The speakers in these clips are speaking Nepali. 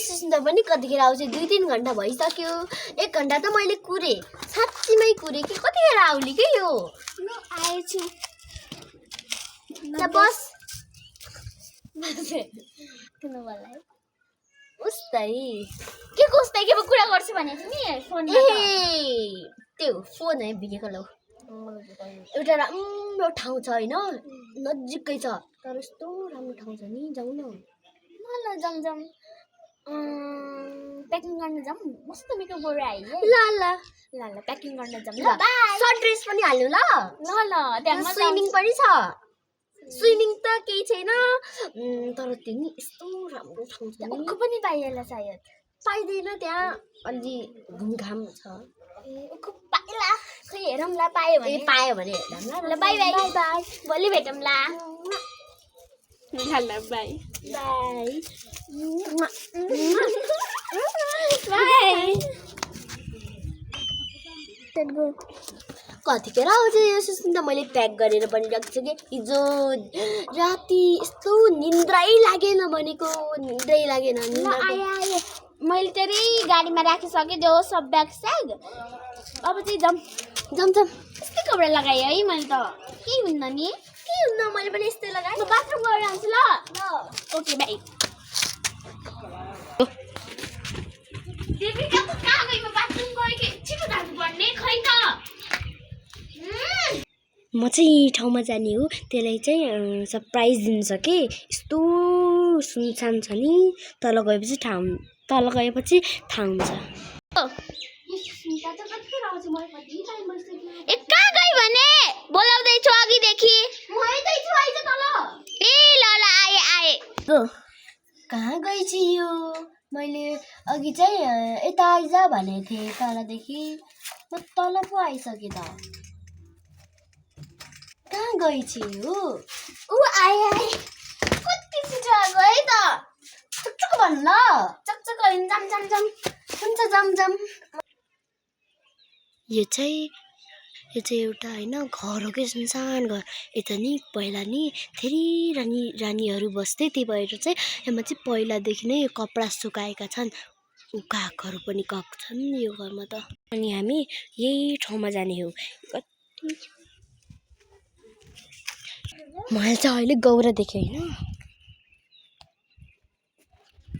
सुन्दा पनि कतिखेर आउँछ 2-3 घण्टा भइसक्यो 1 घण्टा त मैले कुरे साच्चीमै कुरे कि कतिखेर आउली के यो ल आएछु ल बस किन बोलाइ उस्तै के कस्तै के कुरा गर्छु भने तिमी फोनमा ए त्यो फोन है भिडियो कल एउटा राम्रो ठाउँ छ हैन नजिकै छ तर यस्तो राम्रो ठाउँ छ नि जाऊ न ल जाम प्याकिङ गर्न जाम मस्तो मिठो गोरा आइले ल ल ल प्याकिङ गर्न जाम ल बाइ सर्ट ड्रेस पनि हाल्नु ल त्यहाँ स्विमिङ पनि छ स्विमिङ त केही छैन तर त्यो नि यस्तो राम्रो ठाउँ छ नि उखु पनि पाइएला सायद पाइदैन त्यहाँ अलि घुमघाम छ ए उखु पाइला खै हेरौँला पायो भने पायो भने हेर्दा ल बाइ बाइ भोलि भेटौँला ल बाइ बाइ बाइ कतिखेर आउँछ यो सुन त मैले प्याक गरेर पनि राख्छु कि हिजो राति यस्तो निन्द्रै लागेन भनेको निन्द्रै लागेन आए मैले तेरै गाडीमा राखिसकेँ त्यो सब ब्याग स्याग अब चाहिँ जाम यस्तै कपडा लगाएँ है मैले त के हुन्न नि के हुन्न मैले पनि यस्तै लगाएँ म बाथरुम गएर आउँछु ल ओके बाइ देवी कहाँ गई म बाथरुम गएँ के छिटो जानुपर्ने खै त म चाहिँ यही ठाउँमा जाने हो त्यसलाई चाहिँ सरप्राइज दिन्छ कि यस्तो सुनसान छ नि तल गएपछि थाहा हुन्छ ए कहाँ गई भने बोलाउँदैछु अघिदेखि ए ल आए कहाँ गई छियो मैले अघि चाहिँ यता आइज भनेको थिएँ तलदेखि म तल पो आइसकेँ त कहाँ गई छियो ऊ आए कति छिटो आएको है त चुक भन्न चकचक होइन जाम हुन्छ जाम यो चाहिँ एउटा हैन घर हो कि सुनसान घर यता नि पहिला नि धेरै रानीहरू बस्थे त्यही भएर चाहिँ यहाँ चाहिँ पहिलादेखि नै कपडा सुकाएका छन् कागहरू पनि गएको छन् यो घरमा त अनि हामी यही ठाउँमा जाने हो मैले चाहिँ अहिले गौरा देखेँ हैन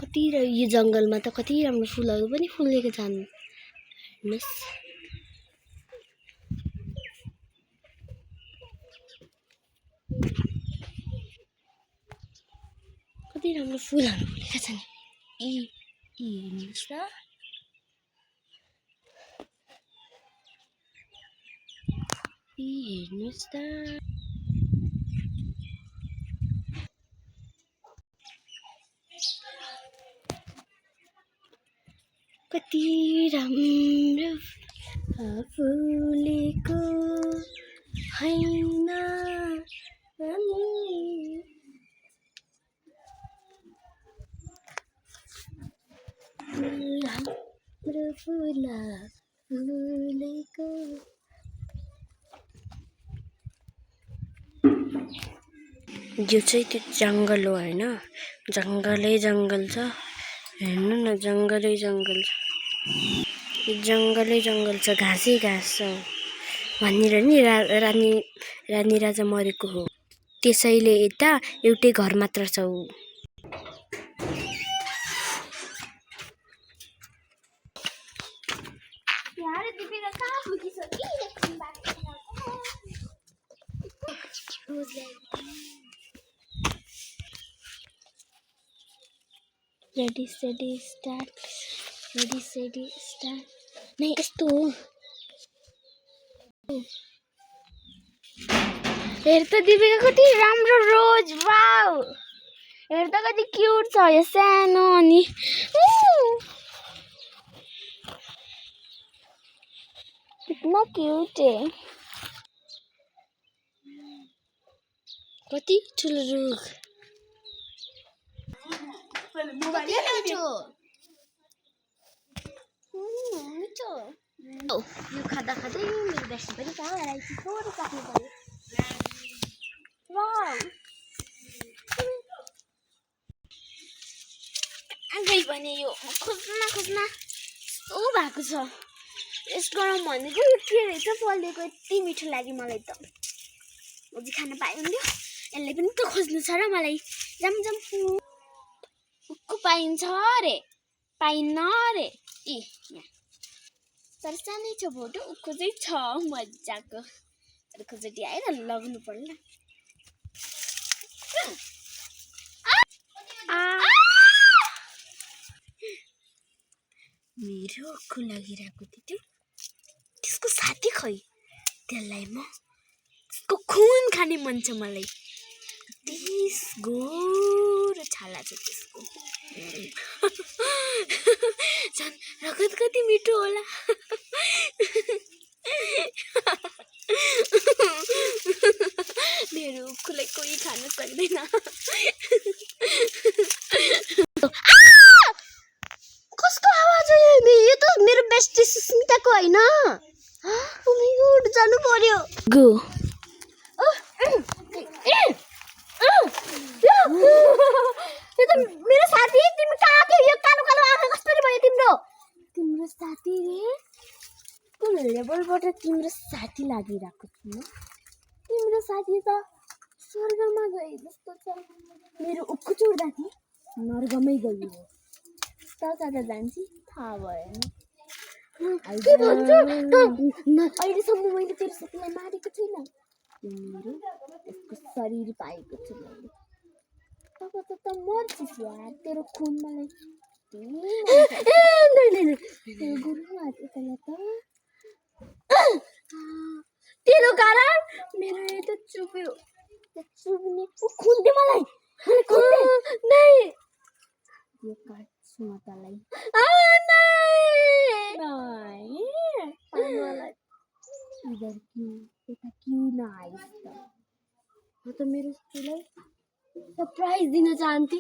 कति यो जङ्गलमा त कति राम्रो फुलहरू पनि फुलेको छन् हेर्नुस् कति राम्रो फुलहरू फुलेका छन् हेर्नुस् त हेर्नुस् त कति राम्रो फुलेको हैन राम्रो फुलेको यो चाहिँ त्यो जङ्गल हो हैन जङ्गलै जङ्गल छ हेर्नु न जङ्गलै जङ्गल छ जङ्गलै जङ्गल छ घाँसै घाँस छ भनेर नि रानी राजा मरेको हो त्यसैले यता एउटै घर मात्र छ रेडी स्टडी स्टार्ट नहीं यस्तो हो हेर त दिपिका कति राम्रो रोज वाउ हेर त कति क्यूट छ यो सानो अनि कितना क्यूट है कति ठुलो रुख मिठो यो खाँदा खाँदै मेरो बेसी पनि कहाँ हराएछ थोरै काट्नु पर्यो वाउ गई भने यो खोज्न कस्तो भएको छ। यस गरम भनेको के रहेछ फलेको, यति मिठो लाग्यो मलाई त। अझै खान पायो हुन्थ्यो। यसले पनि त खोज्नु छ र मलाई। जाम उक्कु पाइन्छ अरे, पाइन्न अरे। यहाँ तर सानै छ भोटो, उक्कु चाहिँ छ मजाको। अर्कोचोटि आएर लग्नु पर्ला। मेरो उक्कु लागिरहेको थियो, त्यसको साथी खै, त्यसलाई म त्यसको खुन खाने मन छ मलाई। त्यस गोरो छाला छ त्यसको। झन् रगत कति मिठो होला। मेरो उक्कुलाई कोही खान सक्दैन। कसको आवाज हो यो? यो त मेरो बेस्टी सुस्मिताको होइन। जानु पर्यो। गो यो त मेरो साथी। तिमी कहाँ के यो कालो कालो आँखा कसरी भयो तिम्रो? तिम्रो साथी रे, कुन लेभलबाट तिम्रो साथी लागिरहेको छ? तिम्रो साथी त स्वर्गमा गए जस्तो छ। मेरो उक्कु चोर्दाखेरि नर्गमै गयो। कता जान्छ थाहा भएन। के भन्छ? अहिलेसम्म मैले तेरो साथीलाई मारेको छैन। मेरो त्यसको शरीर पाएको छु मैले। तब त मर्छिस् यार, तेरो खुन मलाई तेरो कारण मेरो यो त चुप्यो। चुप्ने खुन दे मलाई। यो काट्छु म तँलाई। इधर क्यों यता क्यों नआइस त? म त मेरो साथीलाई सरप्राइज दिन चाहन्थे,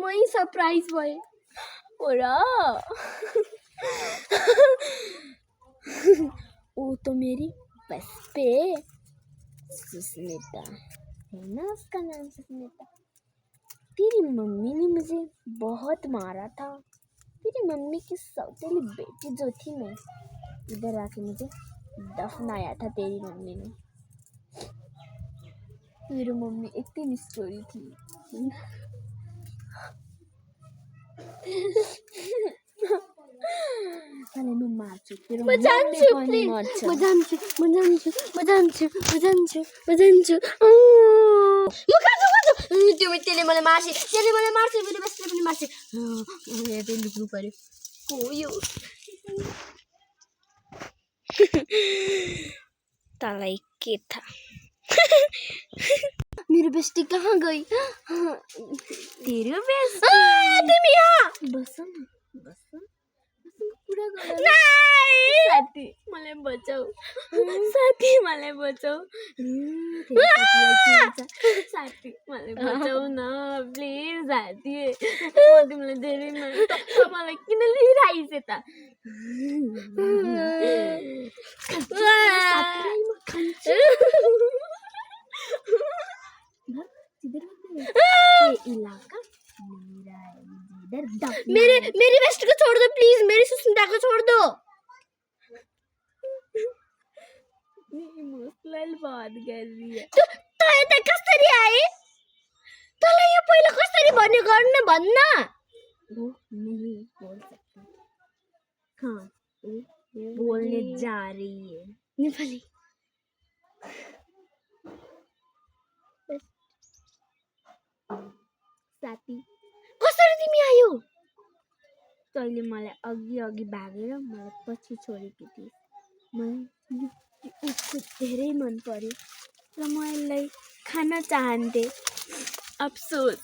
मै सरप्राइज भए हो र। वो तो मेरी बस्ते सुस्मिता है ना, उसका नाम सुस्मिता। तेरी मम्मी ने मुझे बहुत मारा था। तेरी मम्मी की सौतेली बेटी जो थी मैं, इधर आके मुझे दफनाया था तेरी मम्मी ने। तेरी मम्मी एक तीन स्टोरी थी। तँलाई म मार्छु, तेरो मम्मी पनि मर्छ। म जान्छु। त्यसले मलाई मार्छ, मेरो बेस्टले पनि मार्छ। यहाँ लुक्नु पर्यो। हो यो तँलाई के थाहा? मेरो बेस्टी कहाँ गई? तेरो बेस्टी तिमी यहाँ बस न, कुरा गर। साथी मलाई बचाऊ, साथी मलाई बचाऊ। साथी मलाई बचाऊ न प्लिज साथी। तिमीलाई धेरै मलाई किन लिइरहेछ त? मेरी बेस्ट को छोड़ दो प्लीज, मेरी सुस्मिता को छोड़ दो। इमोशनल बात कर रही है। तो यता कसरी आए? तँलाई यो पहिला कसरी भन्यो गर्न भन्न? वो नहीं बोल सकती। हाँ, बोलने जा रही है नेपाली। साथी कसरी तिमी आयो? तैँले मलाई अघि भागेर मलाई पछि छोडेकी थिइस्। मलाई उसको धेरै मन पर्यो र म यसलाई खान चाहन्थे। अफसोस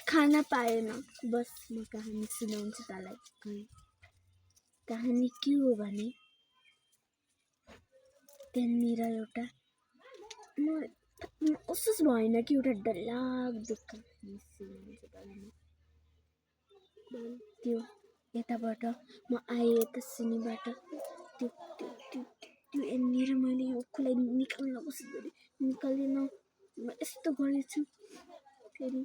खान पाएन। बस म कहानी सुनाउँछु तँलाई। कहानी के हो भने, त्यहाँनिर एउटा अफसोस भएन कि एउटा डरलाग्दो त्यो यताबाट म आएँ, यता सिनीबाट त्यो यहाँनिर मैले यो उक्कुलाई निकाल्न कोसिस गरेँ, निकालेन। म यस्तो गरेछु फेरि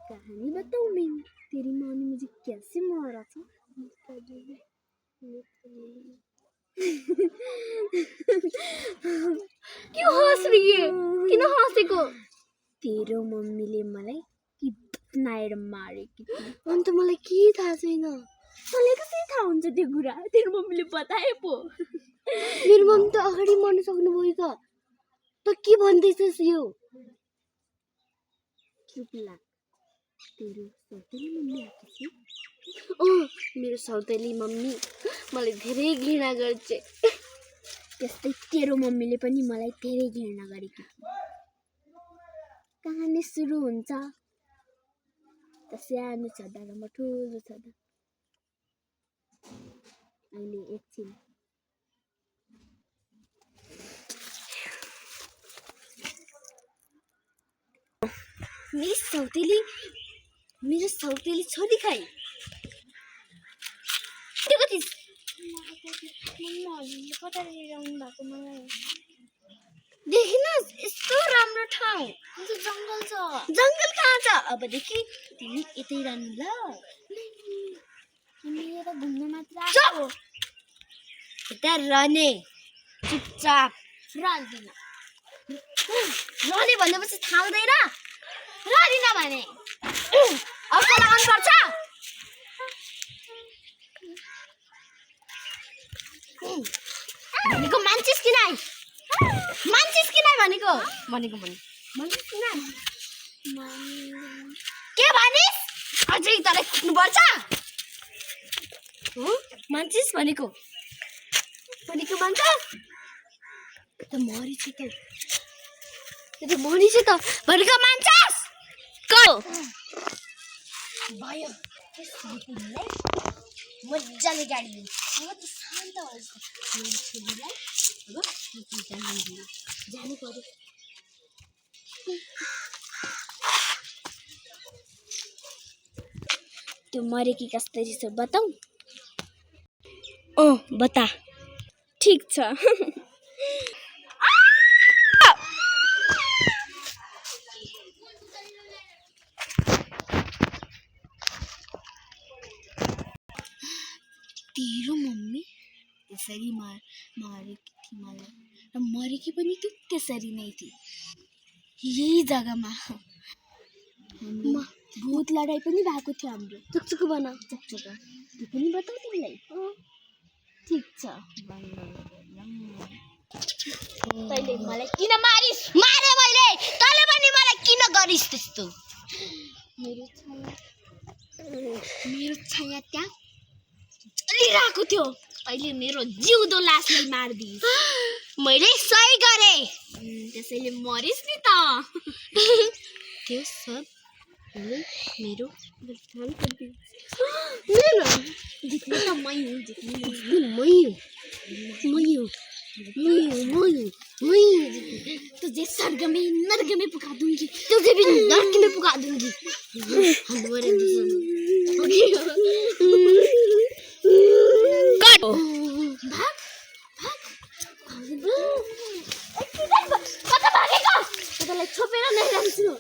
कहानी बताऊं मैं, तेरी माँ ने मुझे कैसे मारा था। क्यों हंस रही है? किन हँसेको? तेरो मम्मीले मलाई कितनाएर मारेकी थिए। अन्त मलाई के थाहा छैन। मलाई कसरी थाहा हुन्छ त्यो कुरा? तेरो मम्मीले बताए पो। मेरो मम्मी त अगाडि मर्न सक्नुभयो त। त के भन्दैछस् यो? चुप लाग। तेरो सौतेली मम्मी आएको छ। मेरो सौतेली मम्मी मलाई धेरै घृणा गर्छ। त्यस्तै तेरो मम्मीले पनि मलाई धेरै घृणा गरेकी थिए। कहानी सुरु हुन्छ त सानो छँदा र म ठुलो छँदा। अहिले एकछिन मेरो सौतेली छोरी खाइ। त्यो कति देखिनुहोस् यस्तो राम्रो ठाउँ। जङ्गल छ। जङ्गल कहाँ छ? अबदेखि तिमी यतै रहनु ल। तिमी यता घुम्न मात्र आएको। यता रहने चुपचाप रहँदैन। रहने भनेपछि थाहा हुँदैन? रहदिन भने अब लगाउनु पर्छ। भनेको मान्छेस् कि नै? मान्छेस् कि नै भनेको? भनेको मान्छेस् कि नै? के भनिस्? अझै तँलाई कुट्नुपर्छ? मान्छेस् भनेको? भनेको मान्छस्? त मरिछ त। मरिछ त। भनेको मान्छस्? को? भयो। तिमीलाई मजाले गाडी दिनु। म त शान्त भएछ। मेरो छोरीलाई अब जानु पर्यो। त्यो मरेकी कसरी छ बताऊ? बता। ठीक छ। तेरो मम्मी त्यसरी मारेकी थिए मलाई र मरेकी पनि त्यो त्यसरी नै थिए। यही जग्गामा भूत लडाई पनि भएको थियो हाम्रो। चुकचुक बना चुकचुक। त्यो पनि बताऊ तिमीलाई। ठीक छ। तैले मलाई किन मारिस्? मारे मैले। तैले पनि मलाई किन गरिस् त्यस्तो? मेरो छाया त्यहाँ चलिरहेको थियो। अहिले मेरो जिउँदो लासलाई मार्दिस्। मैले सही गरे। त्यसैले मरिस् नि त। त्यो सब मेरो नुकसान गरिदिन्छ। मेरो जित्ने त मै हुँ। तुझे स्वर्ग में नर्क में पुका दूंगी। तुझे भी नर्क में पुका दूंगी। भाग कता भागेको? तँलाई छोपेर नै राख्छु।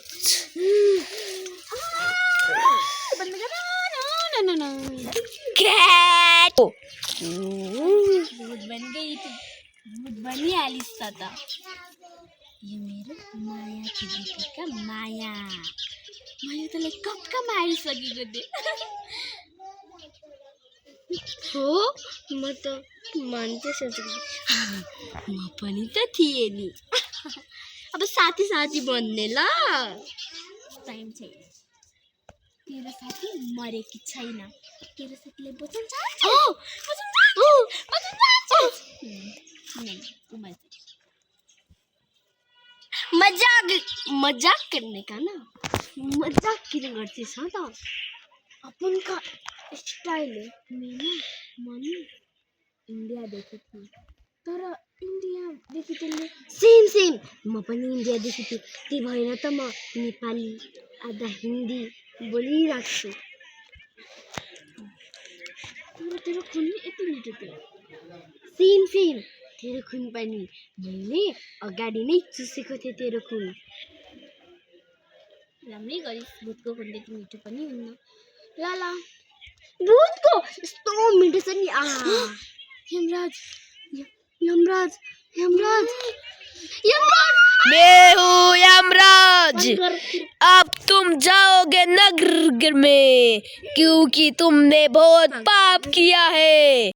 भूत बन गई तू। भूत बनिहालिस् त। यो मेरो माया का माया। मैले तँलाई कक्का मारिसकेको थिएँ। हो म त मान्छे सोचेको। म पनि त थिएँ नि। अब साथी साथी बन्ने ल। टाइम छैन। तेरो साथी मरेकी छैन। तेरो साथीले बचाउन चाहन्छ। मजाक करने का ना। मजाक किन गर्छस् त? अपन का स्टाइल है। मैंने इन्डियादेखि थिएँ। तर इन्डियादेखि त्यसले सेम म पनि इन्डियादेखि थिएँ। त्यही भएर त म नेपाली आधा हिन्दी बोलिराख्छु। तेरो खुन यति मिठो थियो। सेम तेरो खुन पनि मैले अगाडि नै चुसेको थिएँ तेरो खुन। राम्रै गरिस्, भूतको खुन त्यति मिठो पनि हुन्न। ल ल भूतको यस्तो मिठो छ नि। यमराज यमराज यमराज यमराज मैं हूँ यमराज। अब तुम जाओगे नगर में क्योंकि तुमने बहुत पाप किया है।